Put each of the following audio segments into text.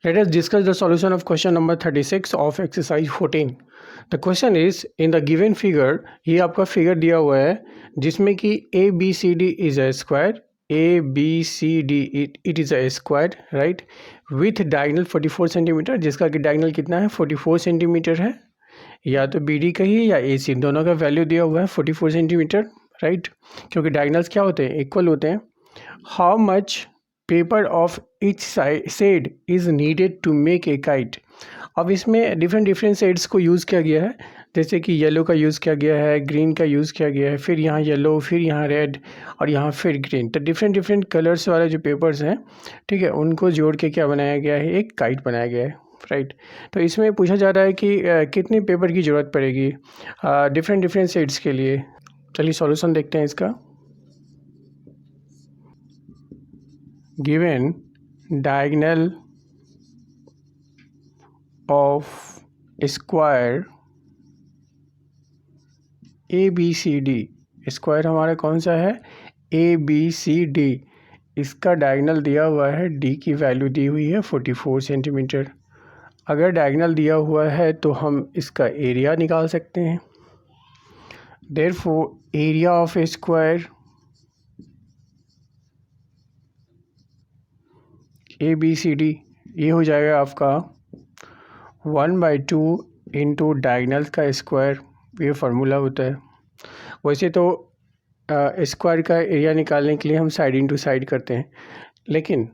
Let us discuss the solution of question number 36 of exercise 14. The question is in the given figure, ये आपका figure दिया हुआ है जिसमें कि ABCD is a square, ABCD it is a square, right, with diagonal 44 centimetre, जिसका कि diagonal कितना है 44 सेंटीमीटर है, या तो BD का ही या AC, दोनों का वैल्यू दिया हुआ है 44 सेंटीमीटर, राइट, क्योंकि डायगनल्स क्या होते हैं, इक्वल होते हैं. How much paper of each shade is needed to make a kite. अब इसमें डिफरेंट शेड्स को यूज़ किया गया है, जैसे कि येलो का यूज़ किया गया है, ग्रीन का यूज़ किया गया है, फिर यहाँ येलो, फिर यहाँ रेड और यहाँ फिर ग्रीन. तो डिफरेंट कलर्स वाले जो पेपर्स हैं, ठीक है, उनको जोड़ के क्या बनाया गया है, एक काइट बनाया गया है, राइट. तो इसमें पूछा जा रहा है कि कितने पेपर की ज़रूरत पड़ेगी डिफरेंट शेड्स के लिए. चलिए सॉल्यूशन देखते हैं इसका. Given diagonal of square ABCD, square हमारा कौन सा है, ABCD, इसका डायगनल दिया हुआ है, D की वैल्यू दी हुई है 44 सेंटीमीटर. अगर डायगनल दिया हुआ है तो हम इसका एरिया निकाल सकते हैं. Therefore area of A square ABCD ये हो जाएगा आपका 1/2 इंटू डायगनल का स्क्वायर. ये फार्मूला होता है. वैसे तो स्क्वायर का एरिया निकालने के लिए हम साइड इंटू साइड करते हैं, लेकिन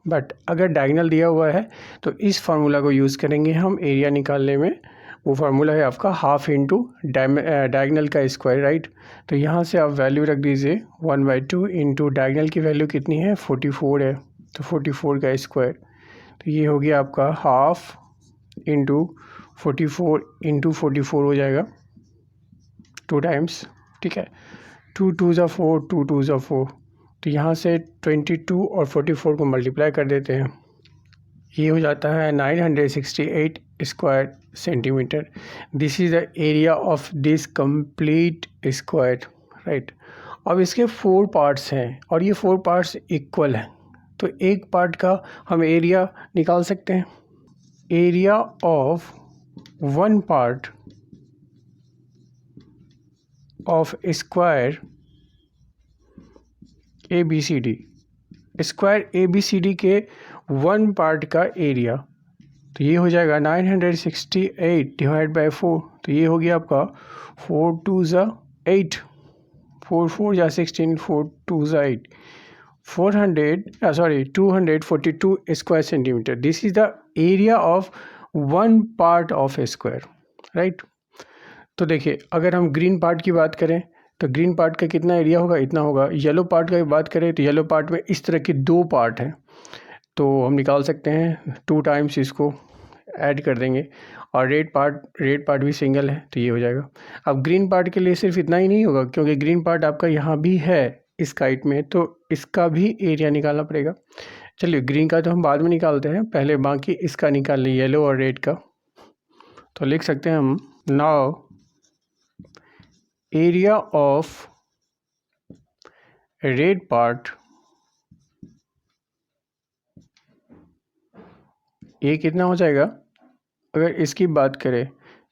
बट अगर डायगनल दिया हुआ है तो इस फार्मूला को यूज़ करेंगे हम एरिया निकालने में. वो फार्मूला है आपका हाफ इंटू डायगनल का स्क्वायर, राइट. तो यहाँ से आप वैल्यू रख दीजिए 1/2 इंटू डायगनल की वैल्यू कितनी है 44 है, तो 44 का स्क्वायर. तो ये हो गया आपका हाफ इंटू 44 हो जाएगा 2 टाइम्स, ठीक है. 2 2 ज़ा 4, 2 2 ज़ा 4. तो यहाँ से 22 और 44 को मल्टीप्लाई कर देते हैं, ये हो जाता है 968 square centimetre. This is the area of this complete square, right. अब इसके 4 पार्ट्स हैं और ये 4 पार्ट्स इक्वल हैं, तो एक पार्ट का हम एरिया निकाल सकते हैं. Area of one part of square ABCD, square ABCD के वन पार्ट का एरिया, तो ये हो जाएगा 968 डिवाइड बाई 4. तो ये हो गया आपका 4 2 ज़ा 8, 4 4 ज़ा 16, 4 2 ज़ा 8, 242 square centimetre. This is the area of one part of A square, right. तो देखिए अगर हम ग्रीन पार्ट की बात करें तो ग्रीन पार्ट का कितना एरिया होगा, इतना होगा. येलो पार्ट का बात करें तो येलो पार्ट में इस तरह के 2 पार्ट हैं, तो हम निकाल सकते हैं 2 टाइम्स इसको ऐड कर देंगे. और रेड पार्ट भी सिंगल है, तो ये हो जाएगा. अब ग्रीन पार्ट के लिए सिर्फ इतना ही नहीं होगा, क्योंकि ग्रीन पार्ट आपका यहाँ भी है इस काइट में, तो इसका भी एरिया निकालना पड़ेगा. चलिए ग्रीन का तो हम बाद में निकालते हैं, पहले बाकी इसका निकाल लें, येलो और रेड का. तो लिख सकते हैं हम now area of red part, ये कितना हो जाएगा, अगर इसकी बात करें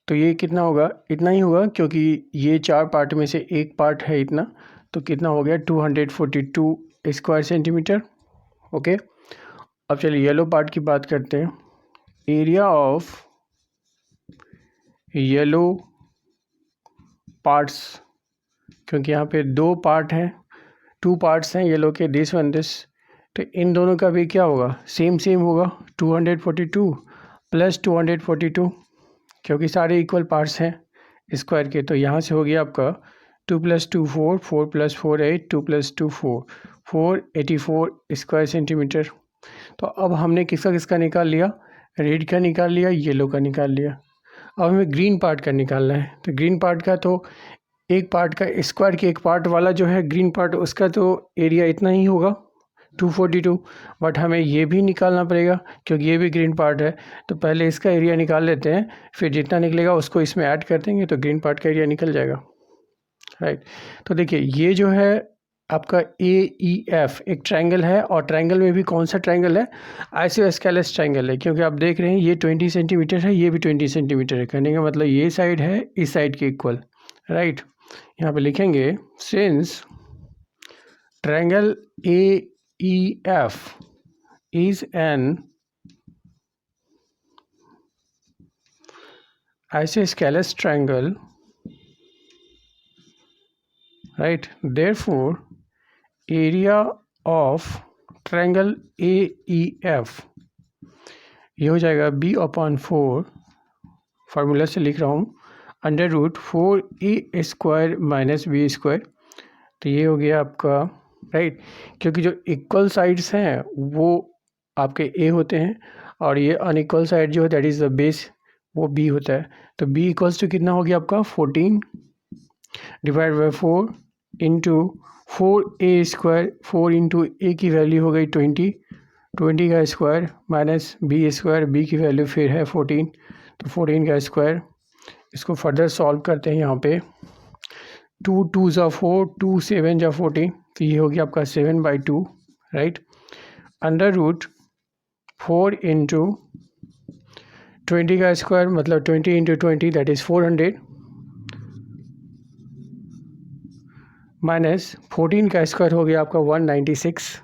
तो ये कितना होगा, इतना ही होगा, क्योंकि ये 4 पार्ट में से एक पार्ट है इतना, तो कितना हो गया 242 स्क्वायर सेंटीमीटर. ओके. अब चलिए येलो पार्ट की बात करते हैं. एरिया ऑफ येलो पार्ट्स, क्योंकि यहाँ पे 2 पार्ट हैं, 2 पार्ट्स हैं येलो के, दिस वन दिस, तो इन दोनों का भी क्या होगा, सेम होगा 242 प्लस 242, क्योंकि सारे इक्वल पार्ट्स हैं स्क्वायर के. तो यहाँ से हो गया आपका 2 + 2 4, 4 + 4 8, 2 + 2 4, 484 स्क्वायर सेंटीमीटर. तो अब हमने किसका निकाल लिया, रेड का निकाल लिया, येलो का निकाल लिया. अब हमें ग्रीन पार्ट का निकालना है. तो ग्रीन पार्ट का तो एक पार्ट का स्क्वायर के एक पार्ट वाला जो है ग्रीन पार्ट, उसका तो एरिया इतना ही होगा 242, बट हमें ये भी निकालना पड़ेगा क्योंकि ये भी ग्रीन पार्ट है. तो पहले इसका एरिया निकाल लेते हैं, फिर जितना निकलेगा उसको इसमें ऐड कर देंगे, तो ग्रीन पार्ट का एरिया निकल जाएगा, राइट. तो देखिए ये जो है आपका AEF एक ट्रायंगल है, और ट्रायंगल में भी कौन सा ट्रायंगल है, आइसोस्केलेस ट्रायंगल है, क्योंकि आप देख रहे हैं ये 20 सेंटीमीटर है, ये भी 20 सेंटीमीटर है। कहने का मतलब ये साइड है इस साइड के इक्वल, राइट। यहाँ पे लिखेंगे since triangle AEF is an isosceles triangle, right, therefore area of triangle AEF ये हो जाएगा B/4, फार्मूला से लिख रहा हूँ, √4A² माइनस B²। तो ये हो गया आपका, राइट, क्योंकि जो इक्वल साइड्स हैं वो आपके A होते हैं, और ये अनइक्वल साइड जो है दैट इज़ द बेस, वो B होता है। तो B इक्वल्स टू कितना हो गया आपका 14 divide by 4 into 4A², 4 into A की वैल्यू हो गई 20, 20 का स्क्वायर माइनस B², B की वैल्यू फिर है 14, तो 14 का स्क्वायर। इसको फर्दर सॉल्व करते हैं यहाँ पे, 2 2 ज़ा 4, 2 7 ज़ा 14, तो ये हो गया आपका 7/2, राइट। √4 इंटू 20 का स्क्वायर मतलब 20 इंटू 20 दैट इज़ 400, माइनस 14 का स्क्वायर हो गया आपका 196,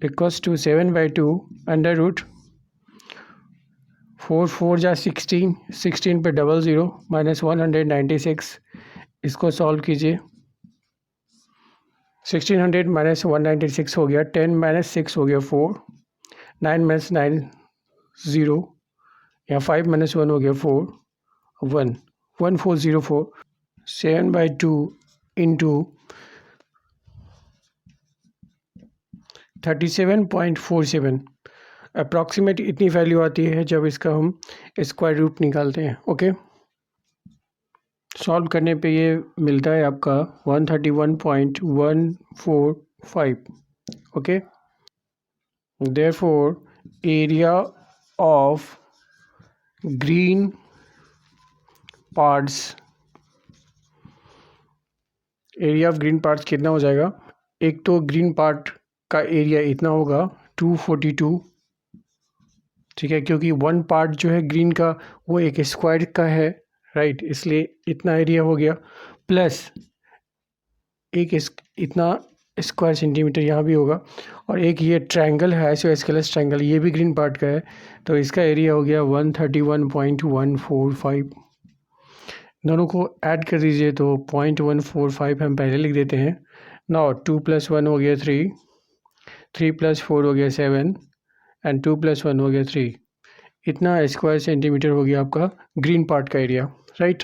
इक्वल्स टू 7/2 √4 4 जा 16, 16 पे 00 माइनस 196, इसको सॉल्व कीजिए। 1600 माइनस 196 हो गया, 10 माइनस 6 हो गया 4, 9 माइनस 9 0, यहाँ 5 माइनस 1 हो गया 4, 1 1404, 7/2 इंटू 37.47 अप्रॉक्सीमेट इतनी वैल्यू आती है जब इसका हम स्क्वायर रूट निकालते हैं। ओके, सॉल्व करने पे ये मिलता है आपका 131.145। Okay, therefore area of green parts, area of green parts कितना हो जाएगा, एक तो ग्रीन पार्ट का एरिया इतना होगा 242, ठीक है, क्योंकि वन पार्ट जो है ग्रीन का वो एक स्क्वायर का है, राइट, इसलिए इतना एरिया हो गया, प्लस एक इतना स्क्वायर सेंटीमीटर यहाँ भी होगा, और एक ये ट्रायंगल है आइसोस्केलेस ट्रायंगल, ये भी ग्रीन पार्ट का है, तो इसका एरिया हो गया 131.145। दोनों को ऐड कर दीजिए तो 0.145 हम पहले लिख देते हैं। नाउ 2 + 1 हो गया 3, 3 + 4 हो गया 7, एंड 2 + 1 हो गया 3। इतना स्क्वायर सेंटीमीटर हो गया आपका ग्रीन पार्ट का एरिया, राइट।